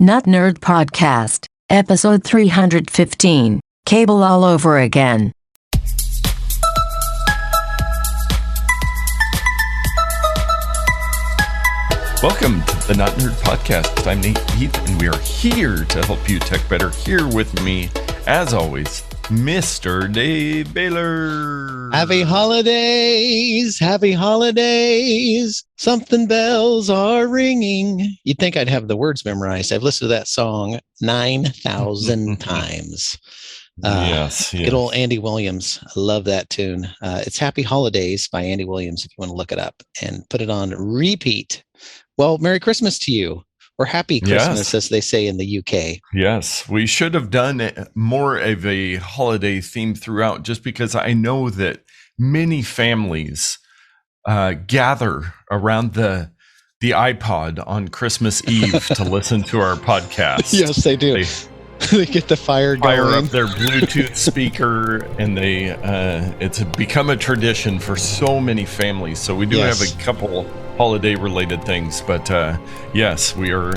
Not Nerd Podcast, episode 315, Cable All Over Again. Welcome to the Not Nerd Podcast. I'm Nate Heath, and we are here to help you tech better. Here with me, as always, Mr. Dave Baylor. Happy holidays, happy holidays. Something bells are ringing. You'd think I'd have the words memorized. I've listened to that song 9,000 times. Yes. Good old Andy Williams. I love that tune. It's Happy Holidays by Andy Williams, if you want to look it up and put it on repeat. Well, Merry Christmas to you. Or Happy Christmas, as they say in the UK. Yes, we should have done more of a holiday theme throughout, just because I know that many families gather around the iPod on Christmas Eve to listen to our podcast. Yes, they do. They get the fire up their Bluetooth speaker, and it's become a tradition for so many families. So we do have a couple holiday related things, but yes, we are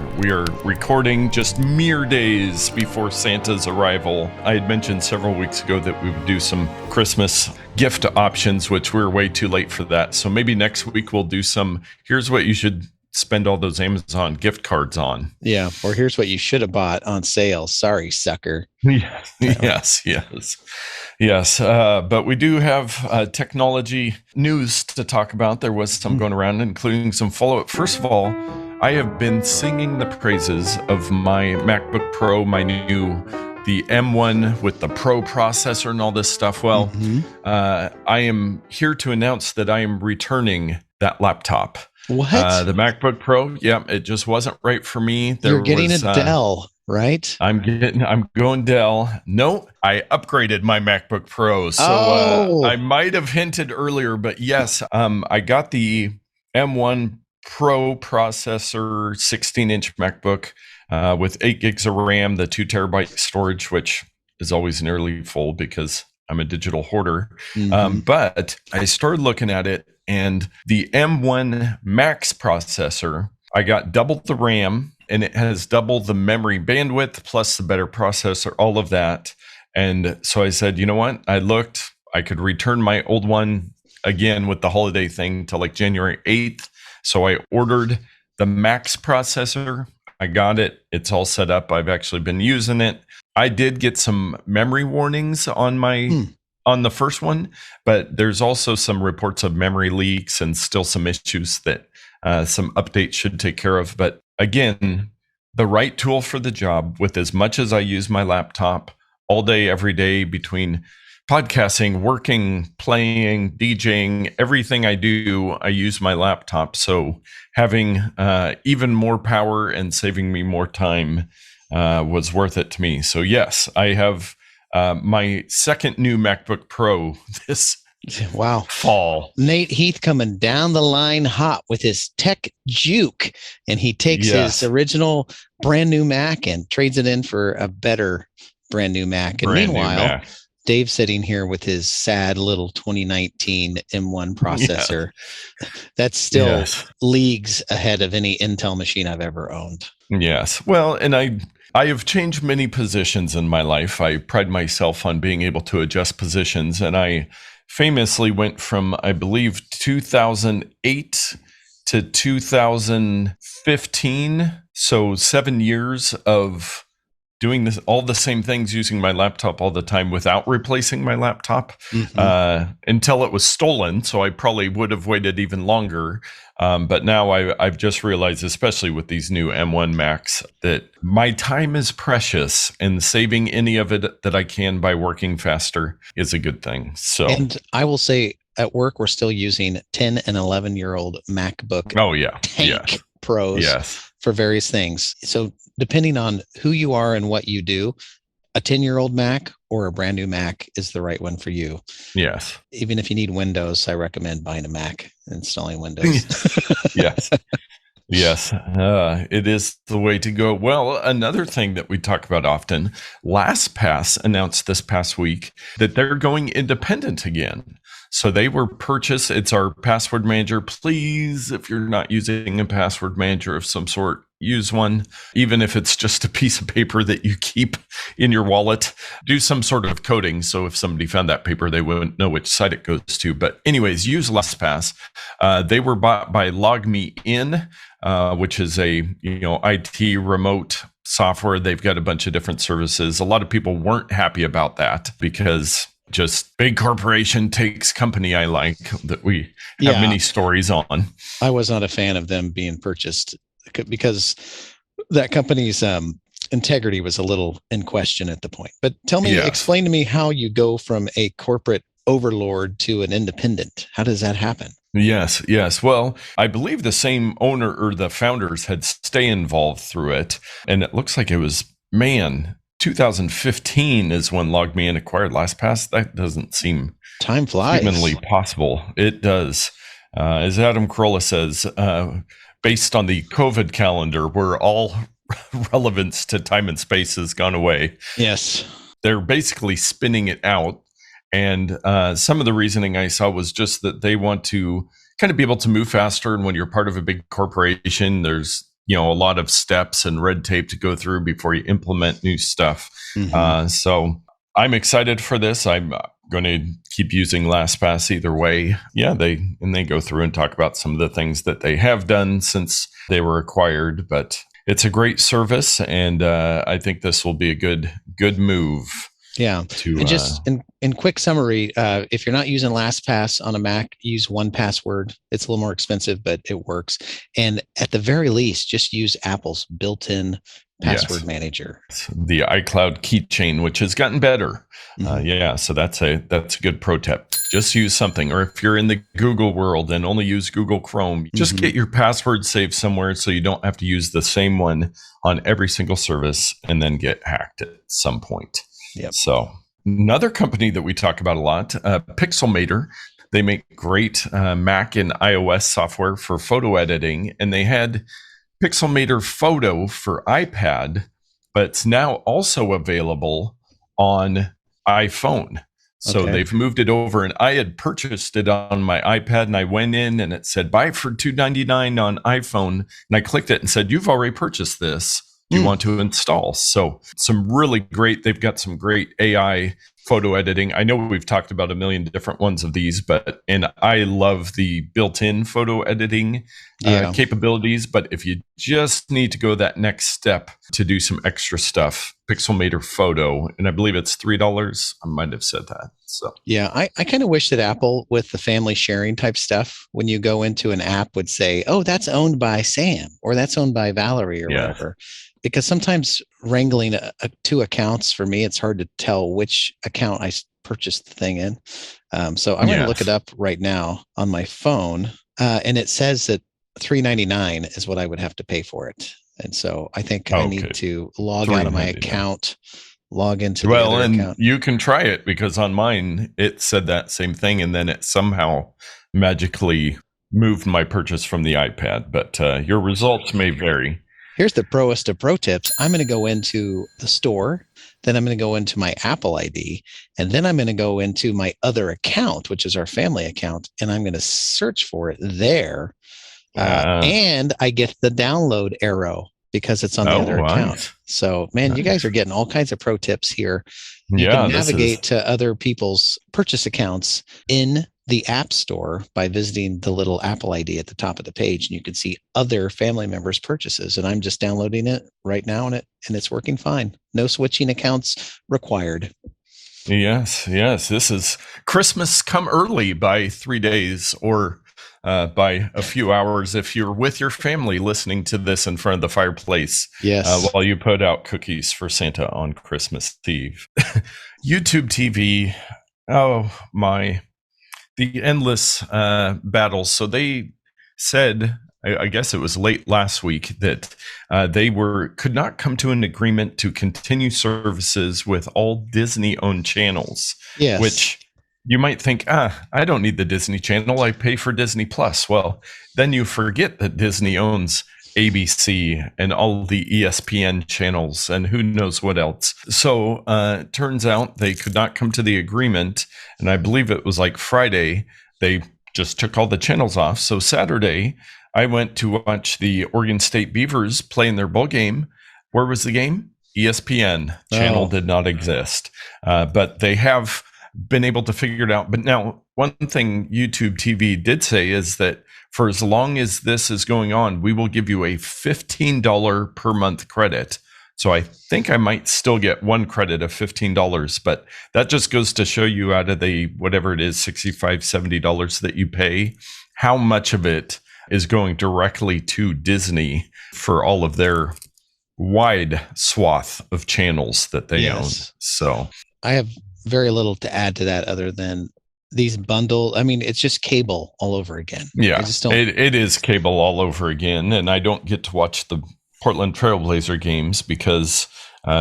recording just mere days before Santa's arrival. I had mentioned several weeks ago that we would do some Christmas gift options, which we're way too late for that. So maybe next week we'll do some, here's what you should spend all those Amazon gift cards on. Yeah. Or here's what you should have bought on sale. Sorry, sucker. Yes. But we do have technology news to talk about. There was some going around, including some Followup. First of all, I have been singing the praises of my MacBook Pro, the M1 with the Pro processor and all this stuff. Well, I am here to announce that I am returning that laptop. What? The MacBook Pro. Yeah, it just wasn't right for me. You're getting a Dell, right? I'm going Dell. No, I upgraded my MacBook Pro. So I might have hinted earlier, but yes, I got the M1 Pro processor, 16-inch MacBook with 8 gigs of RAM, the 2 terabyte storage, which is always nearly full because I'm a digital hoarder. But I started looking at it, and the M1 Max processor, I got double the RAM, and it has double the memory bandwidth plus the better processor, all of that. And so I said, you know what? I could return my old one again with the holiday thing till like January 8th. So I ordered the Max processor. I got it. It's all set up. I've actually been using it. I did get some memory warnings on on the first one, but there's also some reports of memory leaks and still some issues that some updates should take care of. But again, the right tool for the job. With as much as I use my laptop all day, every day, between podcasting, working, playing, DJing, everything I do, I use my laptop. So having even more power and saving me more time was worth it to me. So yes, I have my second new MacBook Pro this fall. Nate Heath coming down the line hot with his tech juke, and he takes his original brand new Mac and trades it in for a better brand new Mac. And meanwhile, Dave's sitting here with his sad little 2019 M1 processor. That's still leagues ahead of any Intel machine I've ever owned. Yes. Well, and I have changed many positions in my life. I pride myself on being able to adjust positions. And I famously went from, I believe, 2008 to 2015. So 7 years of doing all the same things, using my laptop all the time without replacing my laptop until it was stolen. So I probably would have waited even longer. But now I've just realized, especially with these new M1 Macs, that my time is precious, and saving any of it that I can by working faster is a good thing. So, and I will say, at work, we're still using 10 and 11-year-old MacBook Tank Pros for various things. So depending on who you are and what you do, a 10-year-old Mac or a brand new Mac is the right one for you. Yes. Even if you need Windows, I recommend buying a Mac and installing Windows. Yes. It is the way to go. Well, another thing that we talk about often, LastPass announced this past week that they're going independent again. So they were purchased. It's our password manager. Please, if you're not using a password manager of some sort, use one, even if it's just a piece of paper that you keep in your wallet. Do some sort of coding, so if somebody found that paper, they wouldn't know which site it goes to. But anyways, use LastPass. They were bought by LogMeIn, which is a IT remote software. They've got a bunch of different services. A lot of people weren't happy about that because just big corporation takes company. I like that we have many stories on. I was not a fan of them being purchased because that company's integrity was a little in question at the point. But explain to me how you go from a corporate overlord to an independent. How does that happen? Yes. Well, I believe the same owner or the founders had stay involved through it. And it looks like it was, 2015 is when LogMeIn acquired LastPass. That doesn't seem time flies. Humanly possible. It does. As Adam Carolla says, based on the COVID calendar, where all relevance to time and space has gone away. Yes. They're basically spinning it out. And some of the reasoning I saw was just that they want to kind of be able to move faster. And when you're part of a big corporation, there's a lot of steps and red tape to go through before you implement new stuff. Mm-hmm. So I'm excited for this. I'm going to keep using LastPass either way. Yeah, they go through and talk about some of the things that they have done since they were acquired. But it's a great service, and I think this will be a good move. Yeah. And just in quick summary, if you're not using LastPass on a Mac, use 1Password. It's a little more expensive, but it works. And at the very least, just use Apple's built-in password manager. The iCloud keychain, which has gotten better. Mm-hmm. So that's a good pro tip. Just use something. Or if you're in the Google world and only use Google Chrome, just get your password saved somewhere so you don't have to use the same one on every single service and then get hacked at some point. Yep. So another company that we talk about a lot, Pixelmator, they make great Mac and iOS software for photo editing, and they had Pixelmator Photo for iPad, but it's now also available on iPhone. So they've moved it over, and I had purchased it on my iPad, and I went in and it said buy for $2.99 on iPhone, and I clicked it and said, you've already purchased this. Do you want to install? So they've got some great AI photo editing. I know we've talked about a million different ones of these, and I love the built-in photo editing capabilities. But if you just need to go that next step to do some extra stuff, Pixelmator Photo, and I believe it's $3. I might have said that. So yeah, I kind of wish that Apple, with the family sharing type stuff, when you go into an app, would say, "Oh, that's owned by Sam," or "That's owned by Valerie," or whatever. Because sometimes wrangling two accounts, for me, it's hard to tell which account I purchased the thing in. So I'm going to look it up right now on my phone, and it says that $3.99 is what I would have to pay for it. And so I think I need to log out of my account, log into the other account. You can try it, because on mine it said that same thing, and then it somehow magically moved my purchase from the iPad. But your results may vary. Here's the proest of pro tips. I'm going to go into the store, then I'm going to go into my Apple ID, and then I'm going to go into my other account, which is our family account, and I'm going to search for it there. And I get the download arrow because it's on the other account. So, man, you guys are getting all kinds of pro tips here. You can navigate to other people's purchase accounts in the App Store by visiting the little Apple ID at the top of the page, and you can see other family members' purchases. And I'm just downloading it right now, and it's working fine. No switching accounts required. Yes. This is Christmas come early by 3 days, or by a few hours if you're with your family listening to this in front of the fireplace. Yes. While you put out cookies for Santa on Christmas Eve. YouTube TV. Oh my. The endless battles. So they said, I guess it was late last week, that they could not come to an agreement to continue services with all Disney-owned channels. Yes. Which you might think, I don't need the Disney Channel. I pay for Disney Plus. Well, then you forget that Disney owns ABC and all the ESPN channels and who knows what else. So turns out they could not come to the agreement. And I believe it was like Friday, they just took all the channels off. So Saturday, I went to watch the Oregon State Beavers play in their bowl game. Where was the game? ESPN channel did not exist. But they have been able to figure it out. But now, one thing YouTube TV did say is that for as long as this is going on, we will give you a $15 per month credit. So I think I might still get one credit of $15, but that just goes to show you out of the, whatever it is, $65, $70 that you pay, how much of it is going directly to Disney for all of their wide swath of channels that they own. So I have very little to add to that other than these bundle. I mean, it's just cable all over again. Yeah, it is cable all over again. And I don't get to watch the Portland Trailblazer games because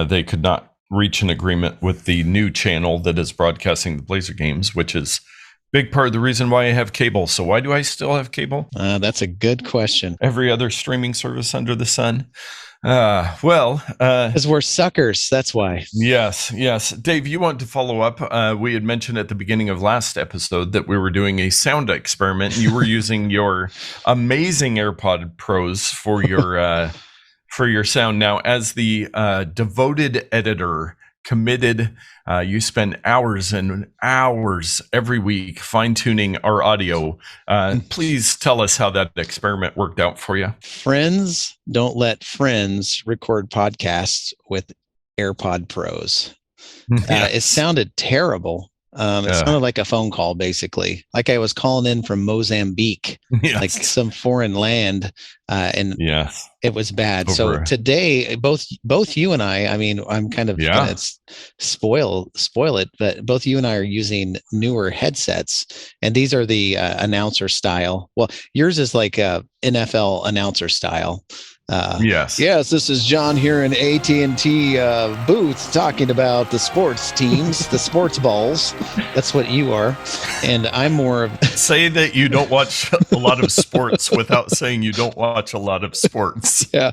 they could not reach an agreement with the new channel that is broadcasting the Blazer games, which is big part of the reason why I have cable. So why do I still have cable? That's a good question. Every other streaming service under the sun. Because we're suckers. That's why. Yes. Dave, you want to follow up? We had mentioned at the beginning of last episode that we were doing a sound experiment. You were using your amazing AirPod Pros for your sound. Now, as the devoted editor, committed, you spend hours and hours every week fine-tuning our audio. Please tell us how that experiment worked out for you. Friends don't let friends record podcasts with AirPod Pros. Yes. It sounded terrible. It sounded like a phone call, basically, like I was calling in from Mozambique, like some foreign land, and it was bad. So today, both you and I mean, I'm kind of gonna spoil it, but both you and I are using newer headsets, and these are the announcer style. Well, yours is like a NFL announcer style. Yes, this is John here in AT&T booth talking about the sports teams, the sports balls. That's what you are. And I'm more of... Say that you don't watch a lot of sports without saying you don't watch a lot of sports. Yeah.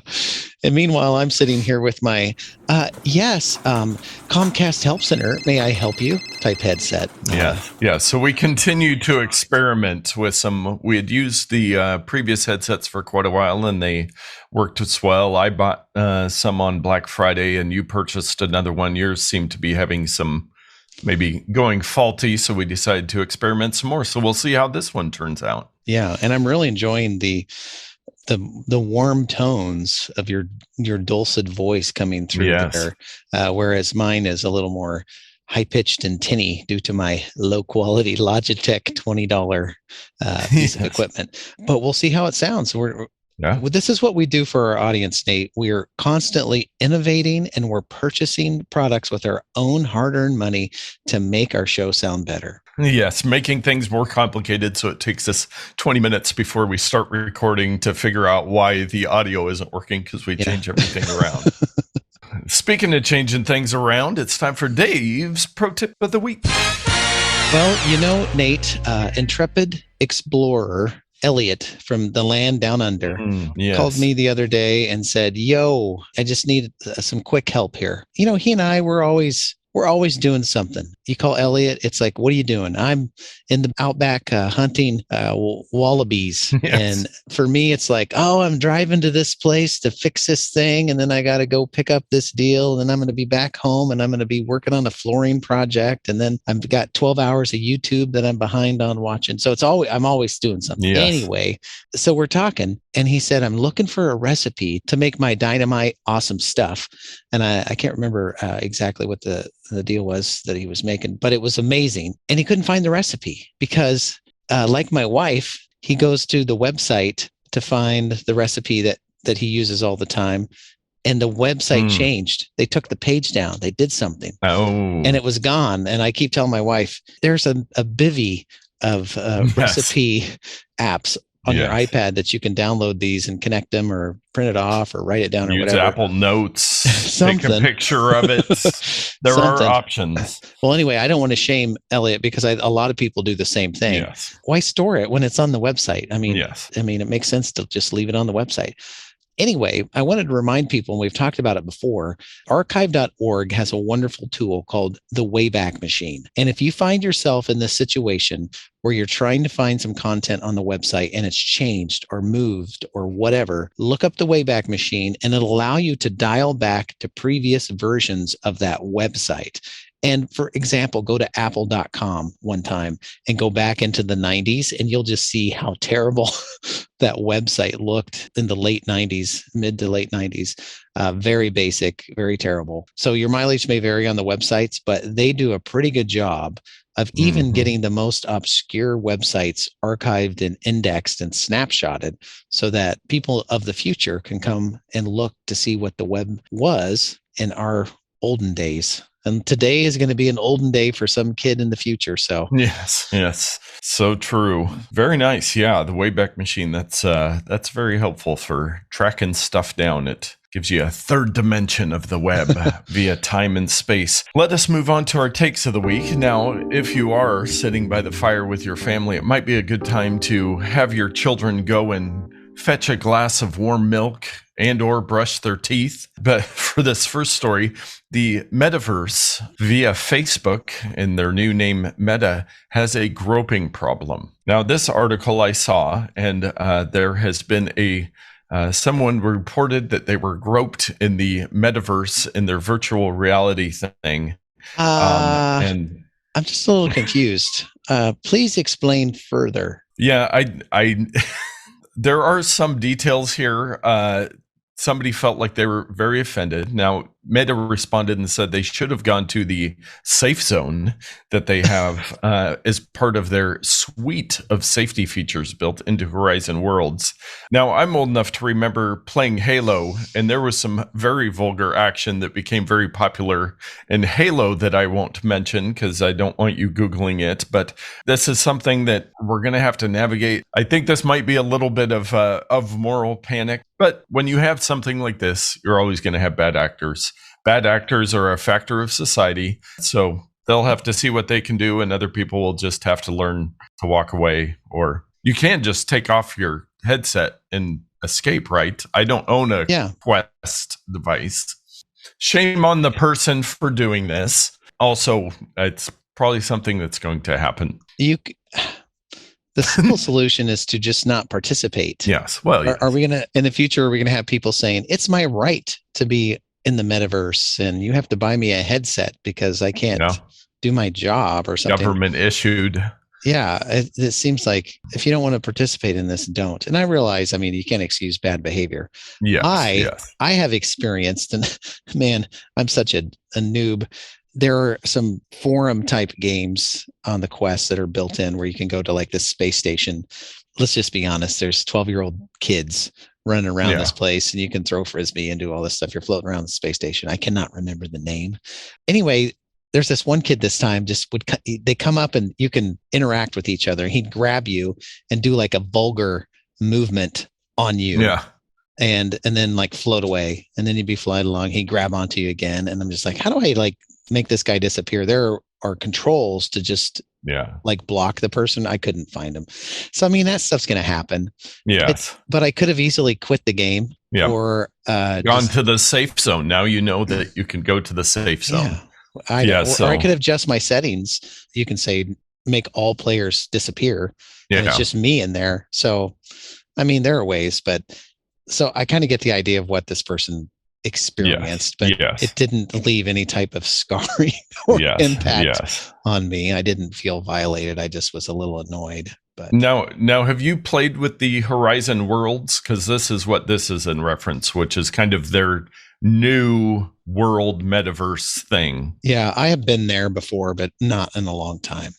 And meanwhile, I'm sitting here with my, Comcast Help Center, may I help you? Type headset. Yeah. So we continue to experiment with some. We had used the previous headsets for quite a while, and they worked as well. I bought some on Black Friday, and you purchased another one. Yours seemed to be having some, maybe going faulty, so we decided to experiment some more. So we'll see how this one turns out. Yeah, and I'm really enjoying the warm tones of your dulcet voice coming through there, whereas mine is a little more high-pitched and tinny due to my low-quality Logitech $20 piece of equipment. But we'll see how it sounds. This is what we do for our audience, Nate. We're constantly innovating, and we're purchasing products with our own hard-earned money to make our show sound better. Yes, making things more complicated, so it takes us 20 minutes before we start recording to figure out why the audio isn't working, because we change everything around. Speaking of changing things around, it's time for Dave's Pro Tip of the Week. Well, Nate, intrepid explorer Elliot from the land down under called me the other day and said, "Yo, I just need some quick help here." He and I we're always doing something. You call Elliot, it's like, "What are you doing?" I'm in the outback hunting wallabies. And for me, it's like, "Oh, I'm driving to this place to fix this thing, and then I got to go pick up this deal, and then I'm going to be back home, and I'm going to be working on a flooring project, and then I've got 12 hours of YouTube that I'm behind on watching." So I'm always doing something. Anyway, so we're talking, and he said, "I'm looking for a recipe to make my dynamite awesome stuff." And I can't remember exactly what the deal was that he was making, but it was amazing. And he couldn't find the recipe because, like my wife, he goes to the website to find the recipe that he uses all the time. And the website changed. They took the page down. They did something. And it was gone. And I keep telling my wife, there's a bivvy of recipe apps on your iPad that you can download these and connect them or print it off or write it down or use whatever. Apple Notes, take a picture of it. There are options. Well, anyway, I don't want to shame Elliot because a lot of people do the same thing. Why store it when it's on the website? I mean, it makes sense to just leave it on the website. Anyway, I wanted to remind people, and we've talked about it before, archive.org has a wonderful tool called the Wayback Machine. And if you find yourself in this situation where you're trying to find some content on the website and it's changed or moved or whatever, look up the Wayback Machine and it'll allow you to dial back to previous versions of that website. And for example, go to apple.com one time and go back into the 90s and you'll just see how terrible that website looked in the late 90s, mid to late 90s. Very basic, very terrible. So your mileage may vary on the websites, but they do a pretty good job of even getting the most obscure websites archived and indexed and snapshotted so that people of the future can come and look to see what the web was in our olden days. And today is going to be an olden day for some kid in the future. So yes, so true. Very nice. Yeah, the Wayback Machine. That's very helpful for tracking stuff down. It gives you a third dimension of the web via time and space. Let us move on to our takes of the week. Now, if you are sitting by the fire with your family, it might be a good time to have your children go and fetch a glass of warm milk and or brush their teeth. But for this first story, the Metaverse via Facebook, in their new name Meta, has a groping problem. Now, this article I saw, and there has been someone reported that they were groped in the Metaverse in their virtual reality thing. And I'm just a little confused. Please explain further. Yeah, I there are some details here. Somebody felt like they were very offended. Now, Meta responded and said they should have gone to the safe zone that they have as part of their suite of safety features built into Horizon Worlds. Now, I'm old enough to remember playing Halo, and there was some very vulgar action that became very popular in Halo that I won't mention because I don't want you Googling it. But this is something that we're going to have to navigate. I think this might be a little bit of moral panic. But when you have something like this, you're always going to have bad actors. Bad actors are a factor of society. So they'll have to see what they can do, and other people will just have to learn to walk away. Or you can't just take off your headset and escape, right? I don't own a Quest device. Shame on the person for doing this. Also, it's probably something that's going to happen. The simple solution is to just not participate. Yes. Well, yes. Are we going to, in the future, are we going to have people saying, it's my right to be in the metaverse and you have to buy me a headset because I can't do my job or something? Government issued. Yeah. It seems like if you don't want to participate in this, don't. And I realize, you can't excuse bad behavior. Yes. I have experienced, and man, I'm such a noob. There are some forum type games on the Quest that are built in where you can go to like this space station. Let's just be honest. There's 12-year-old kids running around this place and you can throw Frisbee and do all this stuff. You're floating around the space station. I cannot remember the name. Anyway, there's this one kid this time they come up and you can interact with each other. He'd grab you and do like a vulgar movement on you. Yeah. And then like float away, and then you'd be flying along. He'd grab onto you again. And I'm just like, how do I like make this guy disappear? There are controls to just like block the person. I couldn't find him. So, that stuff's going to happen. Yes. But I could have easily quit the game or gone to the safe zone. Now you know that you can go to the safe zone. Yeah. Or I could have adjust my settings. You can say, make all players disappear. And it's just me in there. So, there are ways, but so I kind of get the idea of what this person experienced, but it didn't leave any type of scarring or impact on me. I didn't feel violated. I just was a little annoyed. But now, have you played with the Horizon Worlds? Because this is what this is in reference, which is kind of their new world metaverse thing. Yeah, I have been there before, but not in a long time.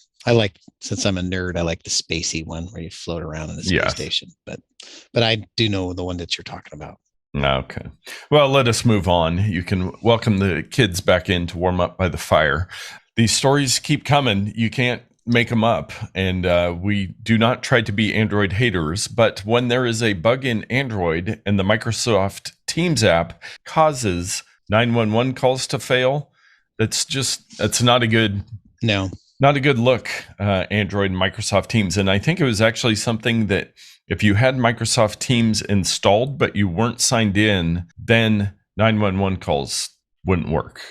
Since I'm a nerd, I like the spacey one where you float around in the space station. But I do know the one that you're talking about. Okay. Well, let us move on. You can welcome the kids back in to warm up by the fire. These stories keep coming. You can't make them up. And we do not try to be Android haters. But when there is a bug in Android and the Microsoft Teams app causes 911 calls to fail, that's not a good... No. Not a good look, Android and Microsoft Teams. And I think it was actually something that if you had Microsoft Teams installed, but you weren't signed in, then 911 calls wouldn't work.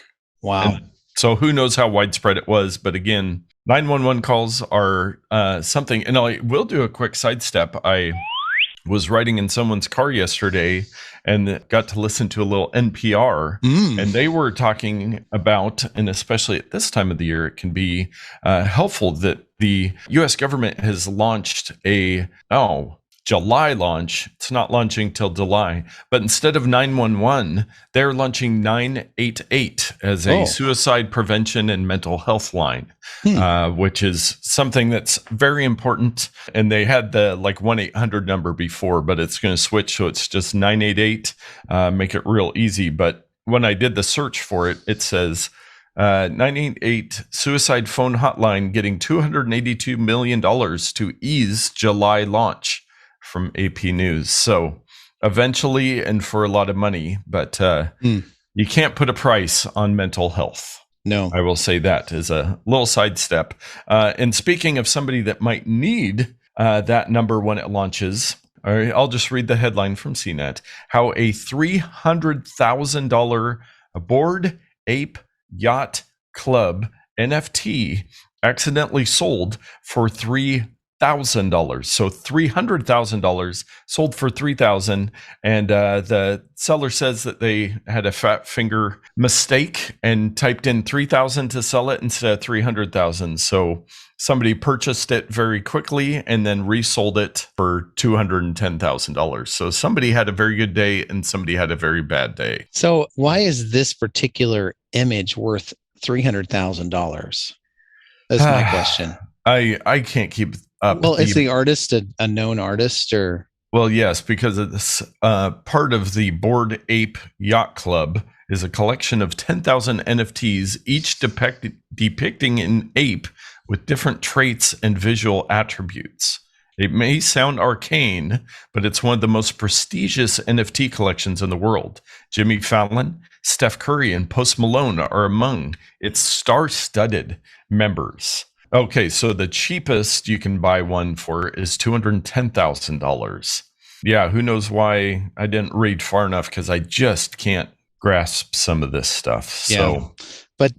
Wow. And so who knows how widespread it was. But again, 911 calls are something, and I will do a quick sidestep. I was riding in someone's car yesterday and got to listen to a little NPR, and they were talking about, and especially at this time of the year, it can be helpful that the U.S. government has launched July launch. It's not launching till July, but instead of 911, they're launching 988 as a suicide prevention and mental health line, which is something that's very important. And they had the 1-800 number before, but it's going to switch. So it's just 988, make it real easy. But when I did the search for it, it says 988 suicide phone hotline getting $282 million to ease July launch. From AP News. So eventually, and for a lot of money, but you can't put a price on mental health. No. I will say that as a little sidestep. And speaking of somebody that might need that number when it launches, I'll just read the headline from CNET. How a $300,000 Bored Ape Yacht Club NFT accidentally sold for $3,000. So $300,000 sold for $3,000, and the seller says that they had a fat finger mistake and typed in 3,000 to sell it instead of 300,000. So somebody purchased it very quickly and then resold it for $210,000. So somebody had a very good day and somebody had a very bad day. So why is this particular image worth $300,000? That's my question. I can't keep up. Well, is the artist a known artist, or? Well, yes, because it's part of the Bored Ape Yacht Club is a collection of 10,000 NFTs, each depicting an ape with different traits and visual attributes. It may sound arcane, but it's one of the most prestigious NFT collections in the world. Jimmy Fallon, Steph Curry, and Post Malone are among its star-studded members. Okay, so the cheapest you can buy one for is $210,000. Yeah, who knows why I didn't read far enough, because I just can't grasp some of this stuff. So, but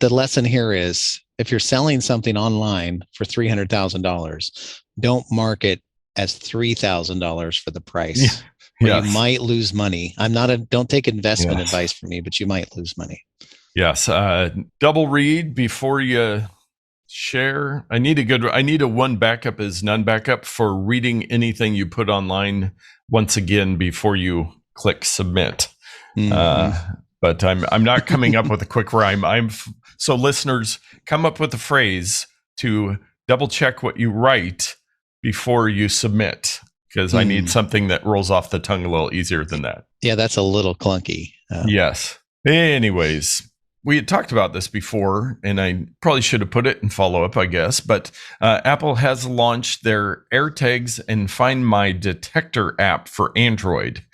the lesson here is, if you're selling something online for $300,000, don't mark it as $3,000 for the price. Yeah. You might lose money. Don't take investment advice from me, but you might lose money. Yes. Double read before you share. I need a one backup is none backup for reading anything you put online once again before you click submit. But I'm not coming up with a quick rhyme. So listeners, come up with a phrase to double check what you write before you submit, because I need something that rolls off the tongue a little easier than that. Yeah, that's a little clunky. Yes. Anyways, we had talked about this before, and I probably should have put it in follow-up, I guess. But Apple has launched their AirTags and Find My Detector app for Android.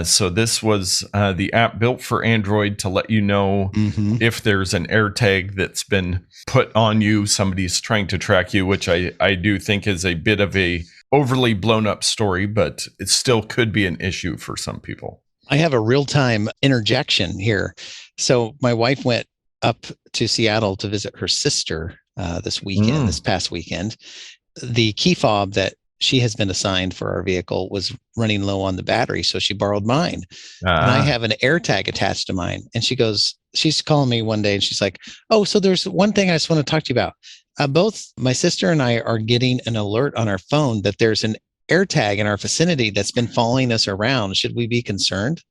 So this was the app built for Android to let you know if there's an AirTag that's been put on you, somebody's trying to track you, which I do think is a bit of a overly blown up story, but it still could be an issue for some people. I have a real-time interjection here. So my wife went up to Seattle to visit her sister this past weekend. The key fob that she has been assigned for our vehicle was running low on the battery, so she borrowed mine. And I have an AirTag attached to mine. And she's calling me one day and she's like, "Oh, so there's one thing I just want to talk to you about. Both my sister and I are getting an alert on our phone that there's an AirTag in our vicinity that's been following us around. Should we be concerned?"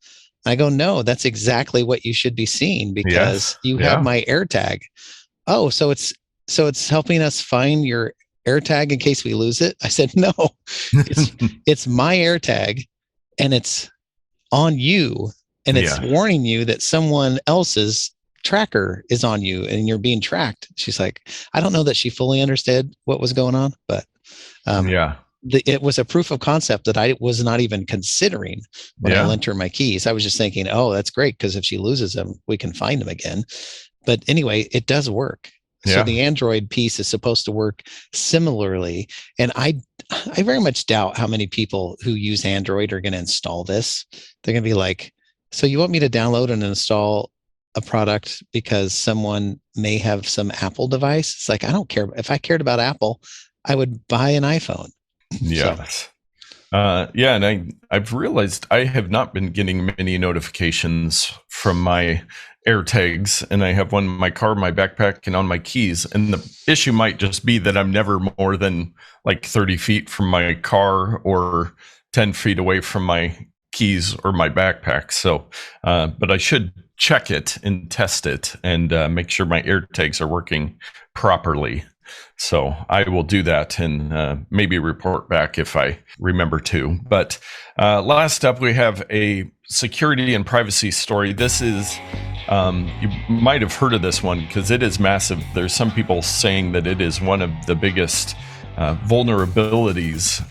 I go, "No, that's exactly what you should be seeing, because you have my AirTag." "Oh, so it's helping us find your AirTag in case we lose it?" I said, "No, it's my AirTag, and it's on you, and it's warning you that someone else's tracker is on you and you're being tracked." She's like, I don't know that she fully understood what was going on, but it was a proof of concept that I was not even considering when I lent her my keys. I was just thinking, oh, that's great, because if she loses them, we can find them again. But anyway, it does work. So the Android piece is supposed to work similarly. And I very much doubt how many people who use Android are going to install this. They're going to be like, so you want me to download and install a product because someone may have some Apple device? It's like, I don't care. If I cared about Apple, I would buy an iPhone. Yes. And I've realized I have not been getting many notifications from my AirTags, and I have one in my car, my backpack, and on my keys. And the issue might just be that I'm never more than like 30 feet from my car or 10 feet away from my keys or my backpack. So, but I should check it and test it and make sure my AirTags are working properly. So I will do that and maybe report back if I remember to. But last up, we have a security and privacy story. This is, you might have heard of this one because it is massive. There's some people saying that it is one of the biggest vulnerabilities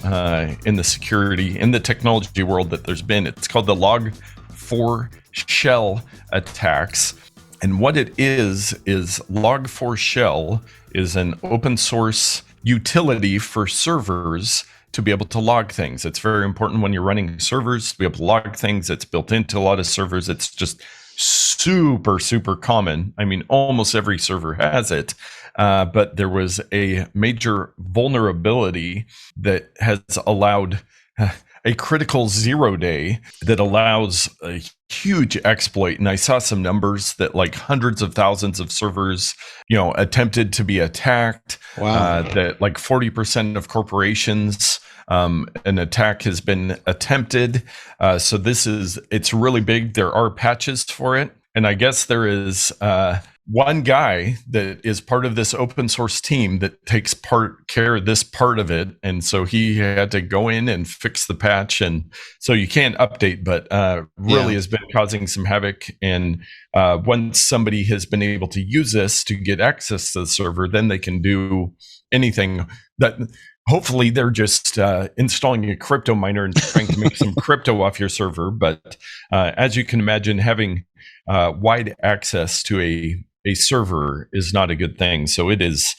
in the security, in the technology world that there's been. It's called the Log4Shell attacks. And what it is Log4Shell is an open source utility for servers to be able to log things. It's very important when you're running servers to be able to log things. It's built into a lot of servers. It's just super, super common. I mean, almost every server has it. But there was a major vulnerability that has allowed a critical 0 day that allows a huge exploit. And I saw some numbers that like hundreds of thousands of servers, attempted to be attacked. Wow. That like 40% of corporations, an attack has been attempted. So it's really big. There are patches for it. And I guess there is one guy that is part of this open source team that takes care of this part of it. And so he had to go in and fix the patch. And so you can't update, but really has been causing some havoc. And once somebody has been able to use this to get access to the server, then they can do anything that hopefully they're just installing a crypto miner and trying to make some crypto off your server. But as you can imagine, having wide access to a server is not a good thing. So it has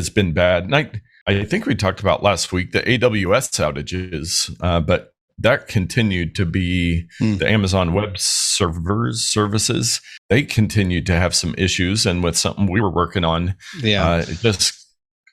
been bad. And I think we talked about last week the AWS outages, but that continued to be the Amazon Web services. They continued to have some issues, and with something we were working on, it just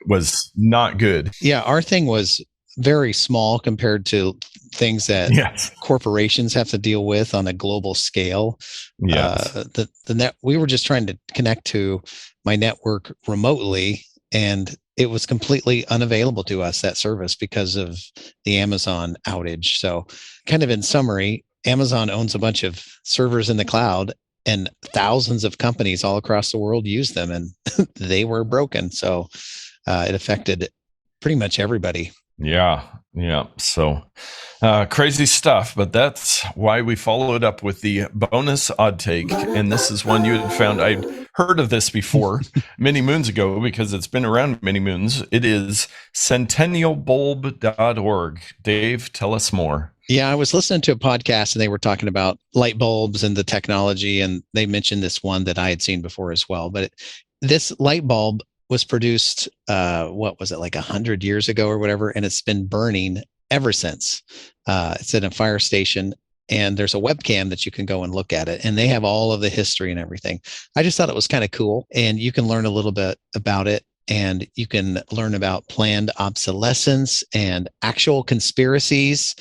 was not good. Yeah, our thing was very small compared to things that corporations have to deal with on a global scale. The net, we were just trying to connect to my network remotely, and it was completely unavailable to us, that service, because of the Amazon outage. So kind of in summary, Amazon owns a bunch of servers in the cloud, and thousands of companies all across the world use them, and they were broken. So it affected pretty much everybody. Yeah. So crazy stuff, but that's why we followed up with the bonus odd take. And this is one you had found. I'd heard of this before many moons ago because it's been around many moons. It is centennialbulb.org. Dave, tell us more. Yeah, I was listening to a podcast and they were talking about light bulbs and the technology, and they mentioned this one that I had seen before as well. But this light bulb was produced, what was it, like 100 years ago or whatever, and it's been burning ever since. It's in a fire station, and there's a webcam that you can go and look at it, and they have all of the history and everything. I just thought it was kind of cool, and you can learn a little bit about it, and you can learn about planned obsolescence and actual conspiracies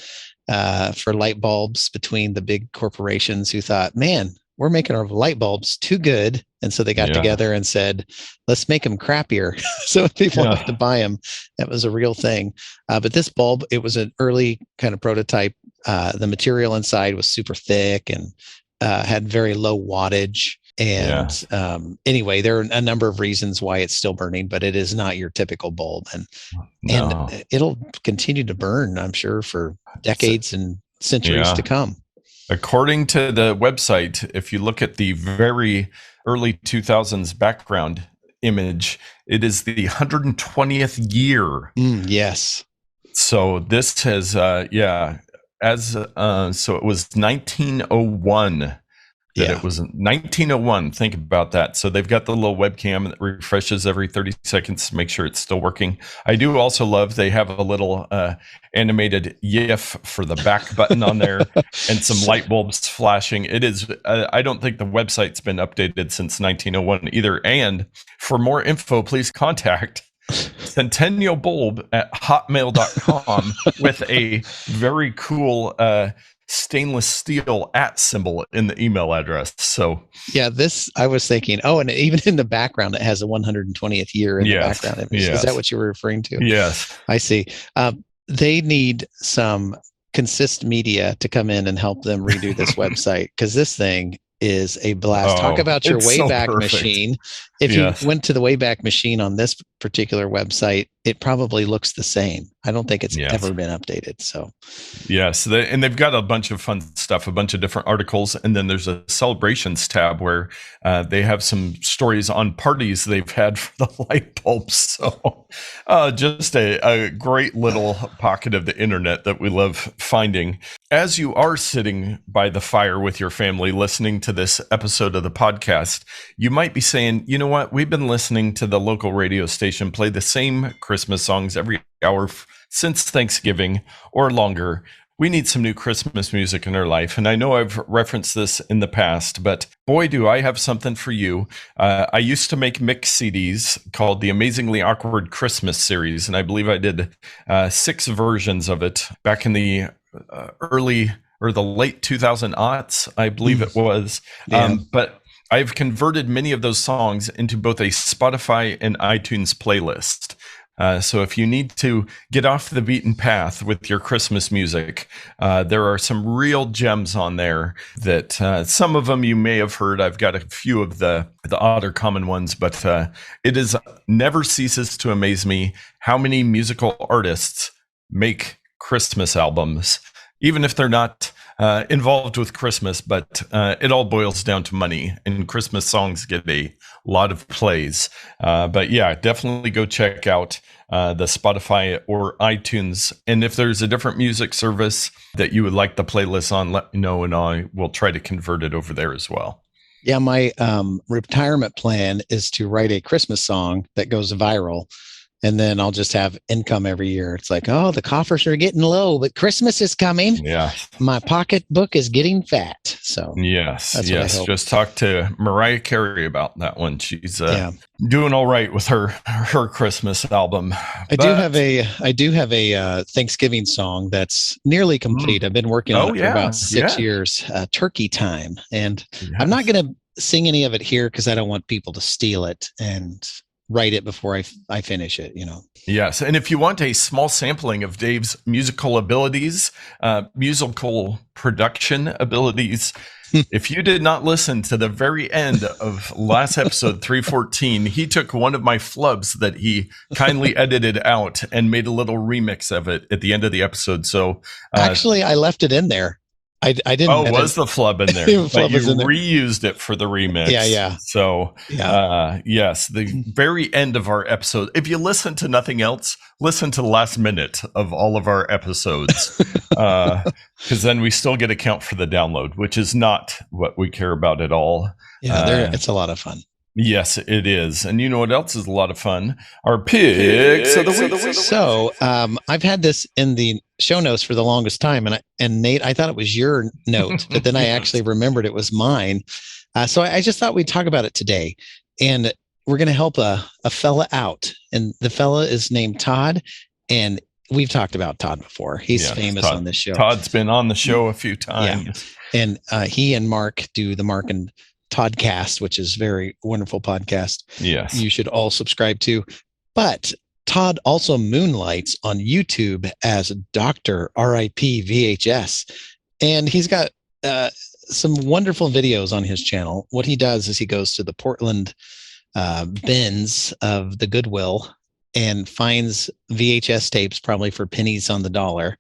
for light bulbs between the big corporations who thought, man, we're making our light bulbs too good. And so they got together and said, let's make them crappier. So if people have to buy them, that was a real thing. But this bulb, it was an early kind of prototype. The material inside was super thick and had very low wattage. And anyway, there are a number of reasons why it's still burning, but it is not your typical bulb. And it'll continue to burn, I'm sure, for decades and centuries to come. According to the website, if you look at the very early 2000s background image, it is the 120th year. Yes. So this has, so it was 1901 that it was 1901. Think about that. So they've got the little webcam that refreshes every 30 seconds to make sure it's still working. I do also love they have a little animated GIF for the back button on there and some light bulbs flashing. It is, I don't think the website's been updated since 1901 either. And for more info, please contact Centennial Bulb at hotmail.com with a very cool stainless steel @ symbol in the email address. So yeah, this I was thinking, and even in the background it has a 120th year in the background image. Is that what you were referring to? Yes, I see. They need some Consist Media to come in and help them redo this website, because this thing is a blast. Talk about your Wayback machine. If you went to the Wayback machine on this particular website, it probably looks the same. I don't think it's ever been updated. So yes, and they've got a bunch of fun stuff, a bunch of different articles, and then there's a celebrations tab where they have some stories on parties they've had for the light bulbs. So just a great little pocket of the internet that we love finding. As you are sitting by the fire with your family listening to this episode of the podcast, you might be saying, you know what, we've been listening to the local radio station play the same Christmas songs every hour since Thanksgiving or longer. We need some new Christmas music in our life. And I know I've referenced this in the past, but boy, do I have something for you. I used to make mix CDs called the Amazingly Awkward Christmas series. And I believe I did 6 versions of it back in the early or the late 2000s, I believe it was. But I've converted many of those songs into both a Spotify and iTunes playlist. So if you need to get off the beaten path with your Christmas music, there are some real gems on there that some of them you may have heard. I've got a few of the odder common ones, but it is never ceases to amaze me how many musical artists make Christmas albums, even if they're not involved with Christmas, but it all boils down to money, and Christmas songs get a lot of plays. But yeah, definitely go check out the Spotify or iTunes. And if there's a different music service that you would like the playlist on, let me know, and I will try to convert it over there as well. Yeah, my retirement plan is to write a Christmas song that goes viral. And then I'll just have income every year. It's like, the coffers are getting low, but Christmas is coming. Yeah. My pocketbook is getting fat. So yes. Just talk to Mariah Carey about that one. She's doing all right with her Christmas album. I do have a Thanksgiving song that's nearly complete. I've been working on it for about 6 years. Turkey Time, and I'm not going to sing any of it here because I don't want people to steal it and write it before I finish it, Yes. And if you want a small sampling of Dave's musical abilities, musical production abilities, if you did not listen to the very end of last episode 314, he took one of my flubs that he kindly edited out and made a little remix of it at the end of the episode. So actually, I left it in there. I didn't. Oh, was the flub in there? But you reused it for the remix. Yeah. So, yes, the very end of our episode. If you listen to nothing else, listen to the last minute of all of our episodes, because then we still get a count for the download, which is not what we care about at all. Yeah, it's a lot of fun. Yes, it is. And you know what else is a lot of fun? Our picks of the week. So I've had this in the show notes for the longest time. And Nate, I thought it was your note, but then I actually remembered it was mine. So I just thought we'd talk about it today. And we're going to help a fella out. And the fella is named Todd. And we've talked about Todd before. He's famous on this show. Todd's been on the show a few times. Yeah. And he and Mark do the Mark and Toddcast, which is a very wonderful podcast. Yes. You should all subscribe to. But Todd also moonlights on YouTube as Dr. RIP VHS. And he's got some wonderful videos on his channel. What he does is he goes to the Portland bins of the Goodwill and finds VHS tapes, probably for pennies on the dollar,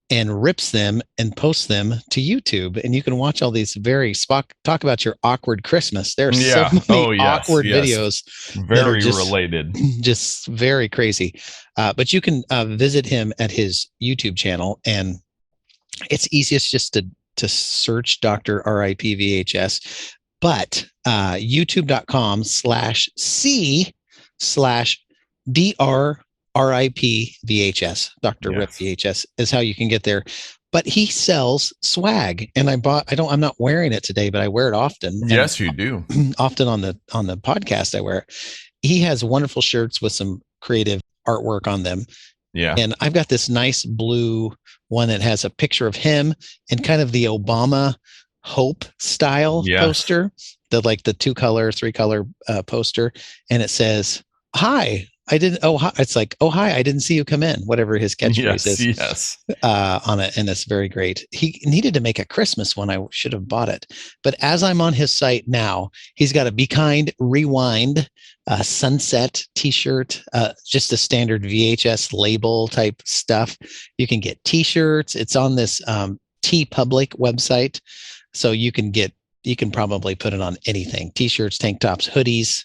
and rips them and posts them to YouTube. And you can watch all these talk about your awkward Christmas. There are so many awkward videos. Very related. Just very crazy. But you can visit him at his YouTube channel, and it's easiest just to to search Dr. RIP VHS, but youtube.com/C/DR RIP VHS, Dr. Rip VHS is how you can get there. But he sells swag, and I'm not wearing it today, but I wear it often. Yes, you do. Often on the podcast, I wear it. He has wonderful shirts with some creative artwork on them. Yeah. And I've got this nice blue one that has a picture of him and kind of the Obama Hope style poster, the 2-color, 3-color poster. And it says, "Hi, I didn't. Oh, hi." It's like, "Oh, hi, I didn't see you come in." Whatever his catchphrase is. Yes. On it, and it's very great. He needed to make a Christmas one. I should have bought it. But as I'm on his site now, he's got a Be Kind Rewind sunset T-shirt, just a standard VHS label type stuff. You can get T-shirts. It's on this TeePublic website, so you can probably put it on anything: T-shirts, tank tops, hoodies,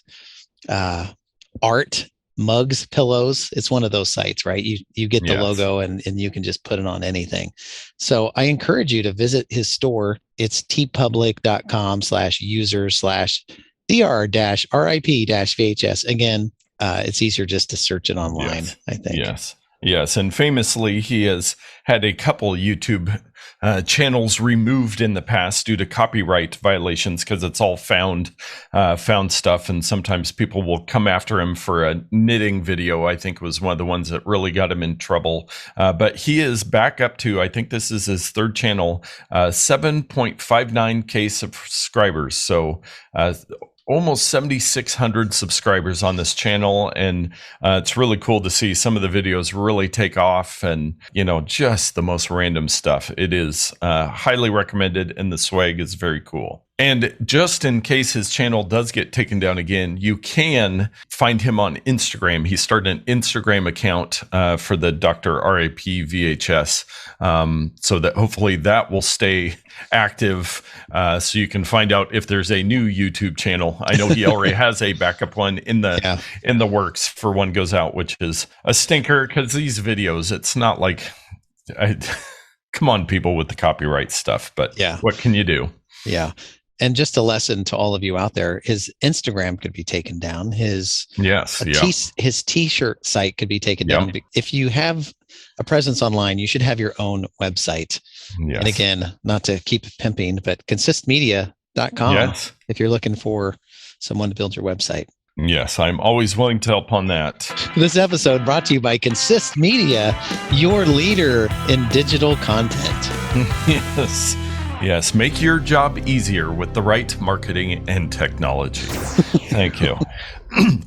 art, mugs, pillows. It's one of those sites, right? You get the logo and you can just put it on anything. So I encourage you to visit his store. It's teepublic.com/user/dr-rip-vhs. Again, it's easier just to search it online, I think. Yes. And famously, he has had a couple YouTube channels removed in the past due to copyright violations, because it's all found stuff. And sometimes people will come after him for a knitting video. I think was one of the ones that really got him in trouble. But he is back up to, I think this is his third channel, 7.59K subscribers. So almost 7,600 subscribers on this channel, and it's really cool to see some of the videos really take off, and just the most random stuff. It is highly recommended, and the swag is very cool. And just in case his channel does get taken down again, you can find him on Instagram. He started an Instagram account for the Dr. RIP VHS, so that hopefully that will stay active, so you can find out if there's a new YouTube channel. I know he already has a backup one in the works for one goes out, which is a stinker, because these videos, it's not like, come on, people with the copyright stuff, but what can you do? Yeah. And just a lesson to all of you out there, his Instagram could be taken down. His T-shirt site could be taken down. If you have a presence online, you should have your own website. Yes. And again, not to keep pimping, but consistmedia.com if you're looking for someone to build your website. Yes, I'm always willing to help on that. This episode brought to you by Consist Media, your leader in digital content. Yes, make your job easier with the right marketing and technology. Thank you.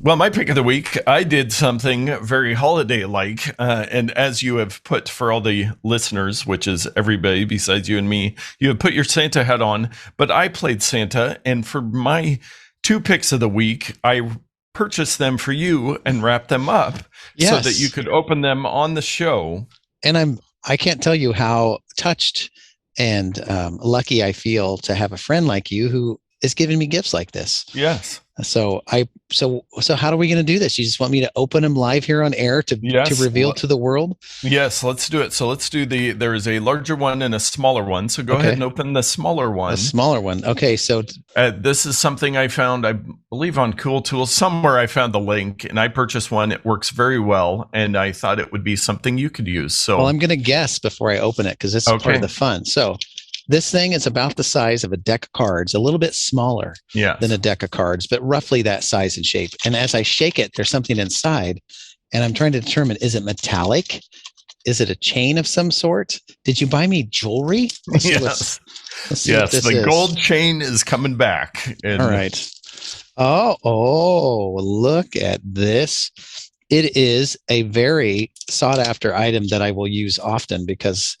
Well, my pick of the week, I did something very holiday-like, and as you have put for all the listeners, which is everybody besides you and me, you have put your Santa hat on, but I played Santa, and for my 2 picks of the week, I purchased them for you and wrapped them up so that you could open them on the show. And I can't tell you how touched and lucky I feel to have a friend like you who is giving me gifts like this. Yes. So how are we going to do this? You just want me to open them live here on air to reveal to the world? Yes, let's do it. So let's do there is a larger one and a smaller one. So go ahead and open the smaller one. The smaller one. Okay. So this is something I found, I believe on Cool Tools. Somewhere I found the link and I purchased one. It works very well. And I thought it would be something you could use. So I'm going to guess before I open it, because this is part of the fun. So this thing is about the size of a deck of cards, a little bit smaller than a deck of cards, but roughly that size and shape. And as I shake it, there's something inside, and I'm trying to determine, is it metallic? Is it a chain of some sort? Did you buy me jewelry? Let's see the gold chain is coming back. All right. Oh, look at this. It is a very sought after item that I will use often, because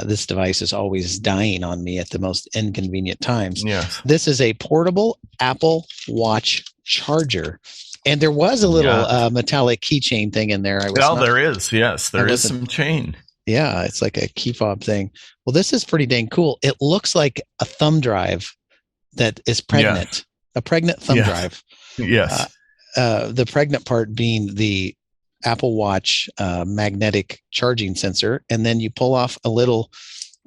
this device is always dying on me at the most inconvenient times. Yes. This is a portable Apple Watch charger. And there was a little metallic keychain thing in there. There is. Yes, there is some chain. Yeah, it's like a key fob thing. Well, this is pretty dang cool. It looks like a thumb drive that is pregnant, a pregnant thumb drive. Yes. The pregnant part being the Apple Watch magnetic charging sensor, and then you pull off a little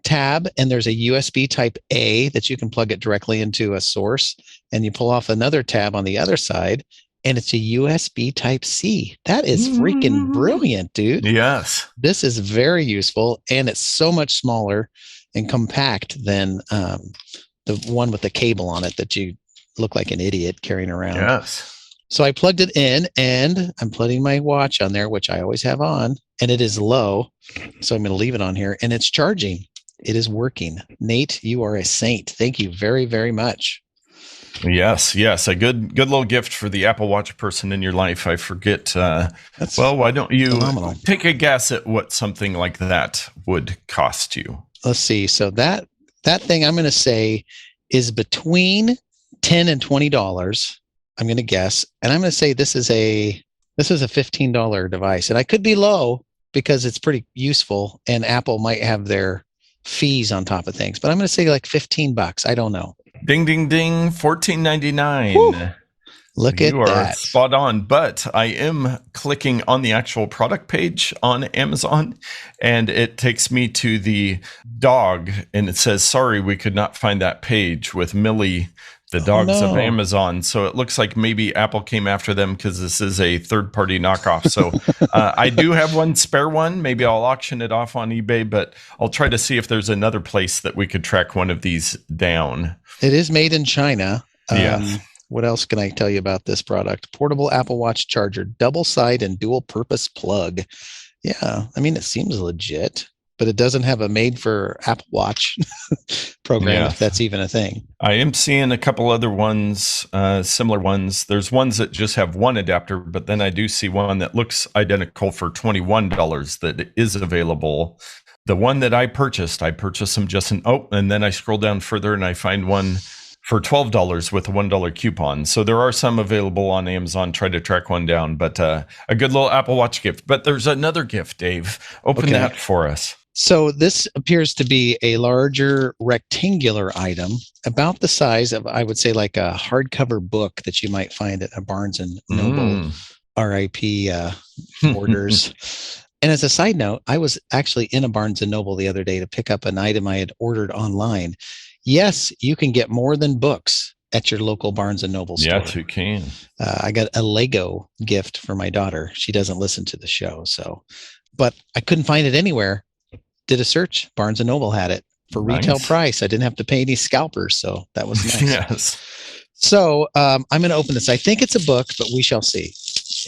tab, and there's a USB type A that you can plug it directly into a source, and you pull off another tab on the other side, and it's a USB type C. That is freaking brilliant, dude. Yes. This is very useful, and it's so much smaller and compact than the one with the cable on it that you look like an idiot carrying around. Yes. So I plugged it in, and I'm putting my watch on there, which I always have on, and it is low. So I'm going to leave it on here, and it's charging. It is working. Nate, you are a saint. Thank you very, very much. Yes. A good little gift for the Apple Watch person in your life. I forget. Well, why don't you take a guess at what something like that would cost you? Let's see. So that thing, I'm going to say, is between $10 and $20. I'm going to guess, and I'm going to say this is a $15 device, and I could be low because it's pretty useful, and Apple might have their fees on top of things, but I'm going to say like $15. I don't know. Ding, ding, ding. $14.99. Look at that. You are spot on. But I am clicking on the actual product page on Amazon, and it takes me to the dog, and it says, sorry, we could not find that page with Millie, the dogs of Amazon. So it looks like maybe Apple came after them because this is a third-party knockoff. So I do have one spare one. Maybe I'll auction it off on eBay, but I'll try to see if there's another place that we could track one of these down. It is made in China. Yes. What else can I tell you about this product? Portable Apple Watch charger, double side and dual purpose plug. Yeah, I mean, it seems legit, but it doesn't have a made for Apple Watch program, if that's even a thing. I am seeing a couple other ones, similar ones. There's ones that just have one adapter, but then I do see one that looks identical for $21 that is available. The one that I purchased them just and then I scroll down further and I find one for $12 with a $1 coupon. So there are some available on Amazon. Try to track one down, but a good little Apple Watch gift. But there's another gift, Dave. Open that for us. So this appears to be a larger rectangular item, about the size of, I would say, like a hardcover book that you might find at a Barnes and Noble, RIP orders. And as a side note, I was actually in a Barnes and Noble the other day to pick up an item I had ordered online. Yes, you can get more than books at your local Barnes and Noble store. Yes, you can. I got a Lego gift for my daughter. She doesn't listen to the show, but I couldn't find it anywhere. Did a search. Barnes and Noble had it for retail price. I didn't have to pay any scalpers, so that was nice. Yes. So I'm going to open this. I think it's a book, but we shall see.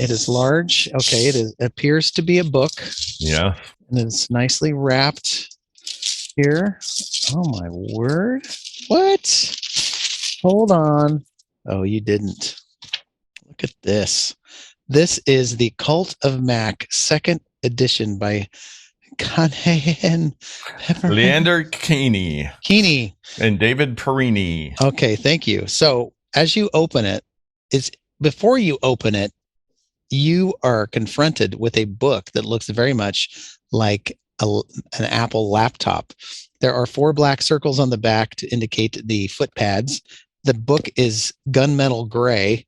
It is large. Okay, it appears to be a book. Yeah. And it's nicely wrapped here. Oh my word. What? Hold on. Oh, you didn't. Look at this. This is the Cult of Mac, 2nd edition by Leander Keeney and David Perini. Okay, thank you. So as you open it, before you open it, you are confronted with a book that looks very much like an Apple laptop. There are 4 black circles on the back to indicate the foot pads. The book is gunmetal gray,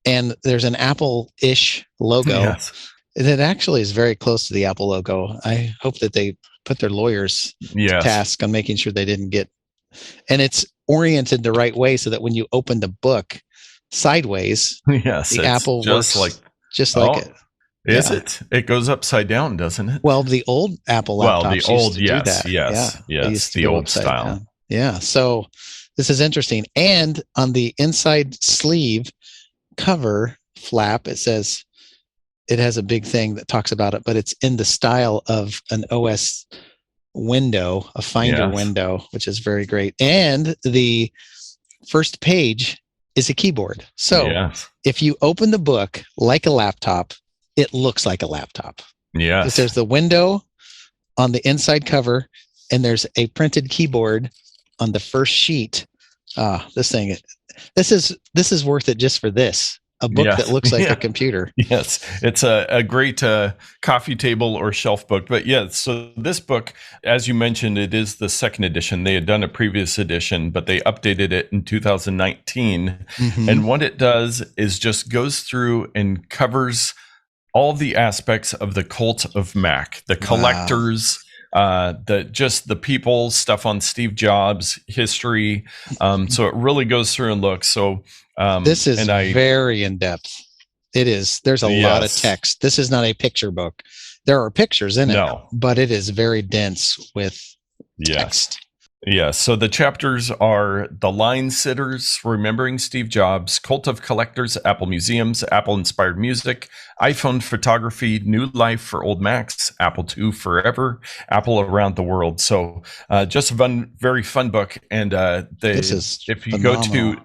and there's an Apple-ish logo. Yes. It actually is very close to the Apple logo. I hope that they put their lawyers to task on making sure they didn't get, and it's oriented the right way so that when you open the book sideways, the Apple works just like it. Is it? It goes upside down, doesn't it? Well, the old Apple laptops used to do that. Yes, the old style. Down. Yeah. So this is interesting. And on the inside sleeve cover flap, it says, it has a big thing that talks about it, but it's in the style of an OS window, a Finder window, which is very great. And the first page is a keyboard. So if you open the book like a laptop, it looks like a laptop. Yeah. There's the window on the inside cover, and there's a printed keyboard on the first sheet. This is worth it just for this. A book that looks like a computer. Yes, it's a great coffee table or shelf book. But so this book, as you mentioned, it is the 2nd edition. They had done a previous edition, but they updated it in 2019. Mm-hmm. And what it does is just goes through and covers all the aspects of the cult of Mac, the collectors, the people stuff on Steve Jobs history. So it really goes through and looks. So this is very in depth. It is. There's a lot of text. This is not a picture book. There are pictures in it, but it is very dense with text. Yeah, so the chapters are The Line Sitters, Remembering Steve Jobs, Cult of Collectors, Apple Museums, Apple-Inspired Music, iPhone Photography, New Life for Old Macs, Apple II Forever, Apple Around the World. So just a very fun book. And if you go to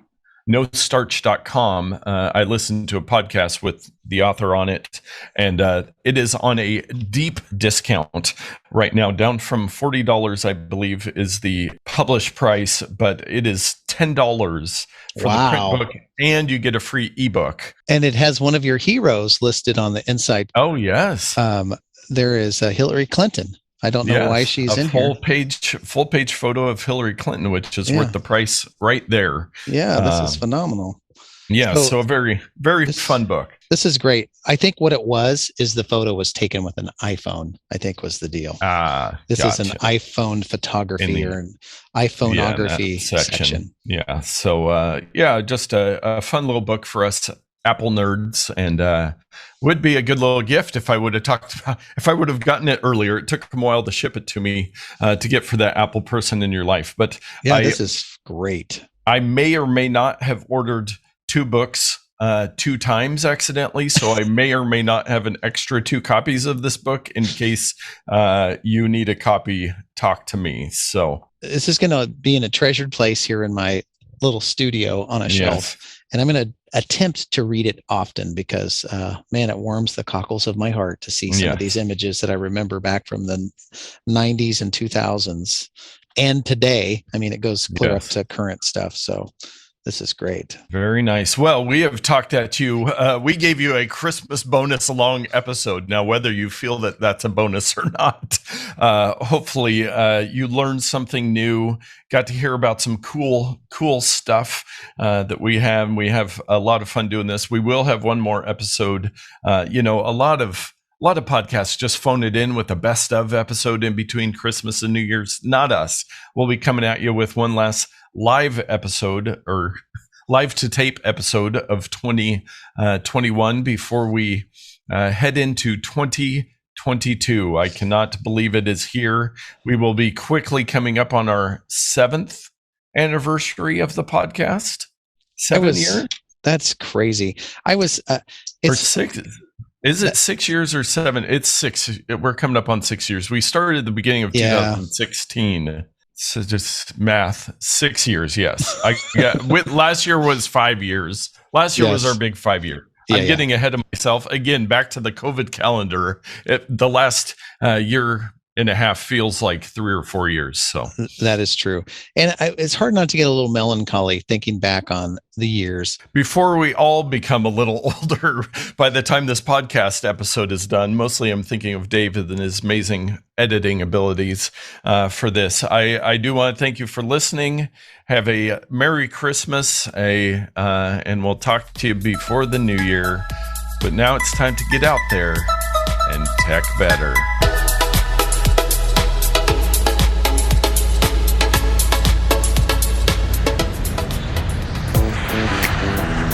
nostarch.com, I listened to a podcast with the author on it, and it is on a deep discount right now, down from $40, I believe, is the published price, but it is $10 for the print book, and you get a free ebook. And it has one of your heroes listed on the inside. Oh, yes. There is Hillary Clinton. I don't know why she's in here. Full page photo of Hillary Clinton, which is worth the price right there. Yeah, this is phenomenal. Yeah, so a very, very fun book. This is great. I think what it was is the photo was taken with an iPhone, I think was the deal. This is an iPhone photography or an iPhoneography section. Yeah, so just a fun little book for us Apple nerds, and would be a good little gift if I would have gotten it earlier. It took a while to ship it to me to get for that Apple person in your life. But this is great. I may or may not have ordered 2 books 2 times accidentally, so I may or may not have an extra 2 copies of this book in case you need a copy. Talk to me. So this is going to be in a treasured place here in my little studio on a shelf, and I'm going to attempt to read it often because, man, it warms the cockles of my heart to see some of these images that I remember back from the 90s and 2000s and today. I mean, it goes clear up to current stuff. So this is great. Very nice. Well, we have talked at you. We gave you a Christmas bonus long episode. Now, whether you feel that that's a bonus or not, hopefully you learned something new, got to hear about some cool stuff that we have. We have a lot of fun doing this. We will have one more episode. A lot of podcasts just phone it in with a best of episode in between Christmas and New Year's. Not us. We'll be coming at you with one last live episode or live to tape episode of 2021 before we head into 2022. I cannot believe it is here. We will be quickly coming up on our 7th anniversary of the podcast. 7 years? That's crazy. I was or 6. Is it 6 years or 7? It's 6. We're coming up on 6 years. We started at the beginning of 2016. So just math, 6 years. Yes. Last year was 5 years. Last year was our big 5 year. I'm getting ahead of myself again, back to the COVID calendar. The last year and a half feels like 3 or 4 years. So that is true. And it's hard not to get a little melancholy thinking back on the years. Before we all become a little older, by the time this podcast episode is done, mostly I'm thinking of David and his amazing editing abilities for this. I do want to thank you for listening. Have a Merry Christmas, and we'll talk to you before the new year. But now it's time to get out there and tech better.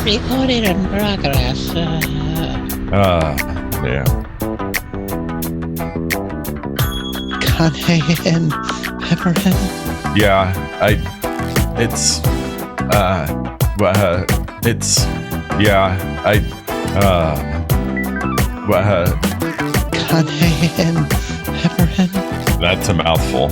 Recorded in progress. Cayenne pepperhead. Cayenne pepperhead. That's a mouthful.